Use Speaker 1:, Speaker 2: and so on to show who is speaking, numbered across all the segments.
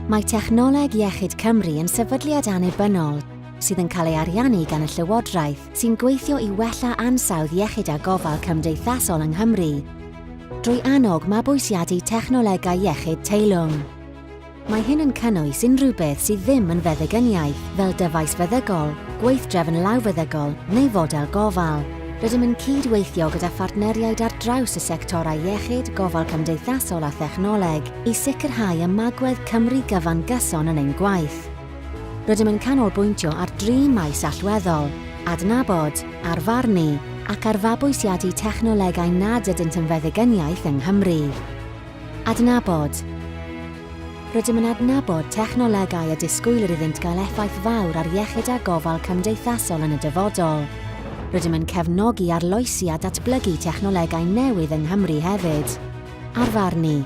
Speaker 1: Mae technoleg iechyd Cymru yn sefydliad annibynnol sydd yn cael ei ariannu gan y Llywodraeth sy'n gweithio i wella ansawdd iechyd a gofal cymdeithasol yng Nghymru drwy annog mabwysiadu technolegau iechyd teilwng. Mae hyn yn cynnwys unrhyw beth sydd ddim yn feddygyniaeth fel dyfais feddygol, gweithdrefn lawfeddygol neu fodel gofal. Rydym yn cydweithio gyda phartneriaid ar draws y sectorau iechyd, gofal cymdeithasol a thechnoleg i sicrhau y magwedd Cymru gyfan gyson yn ein gwaith. Rydym yn canolbwyntio ar 3 maes allweddol: adnabod, arfarnu ac arfabwysiadu technolegau nad ydynt yn feddygyniaeth yng Nghymru. Adnabod. Rydym yn adnabod technolegau y disgwylir iddynt gael effaith fawr ar iechyd a gofal cymdeithasol yn y dyfodol. Rydym yn cefnogi arloesi a datblygu technolegau newydd yng Nghymru hefyd. Arfarnu.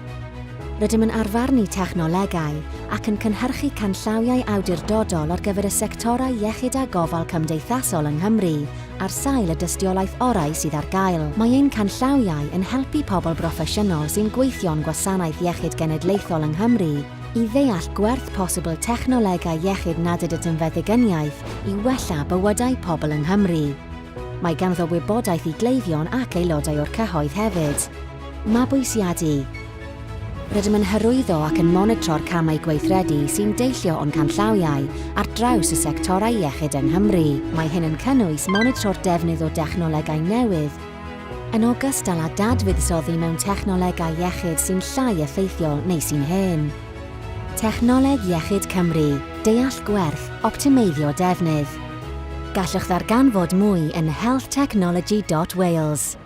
Speaker 1: Rydym yn arfarnu technolegau ac yn cynhyrchu canllawiau awdurdodol ar gyfer y sectorau iechyd a gofal cymdeithasol yng Nghymru ar sail y dystiolaeth orau sydd ar gael. Mae ein canllawiau yn helpu pobl broffesiynol sy'n gweithio'n gwasanaeth iechyd genedlaethol yng Nghymru i ddeall gwerth posibl technolegau iechyd nad ydynt yn feddygyniaeth i wella bywydau pobl yng Nghymru. Mae ganddo wybodaeth i gleifion ac aelodau o'r cyhoedd hefyd. Mabwysiadu. Rydym yn hyrwyddo ac yn monitro'r camau gweithredu sy'n deillio o'n canllawiau ar draws y sectorau iechyd yng Nghymru. Mae hyn yn cynnwys monitro'r defnydd o dechnolegau newydd, yn ogystal â dadfuddsoddi mewn technolegau iechyd sy'n llai effeithiol neu sy'n hen. Technoleg iechyd Cymru. Deall gwerth, optimeiddio defnydd. Gallwch ddarganfod mwy yn healthtechnology.wales.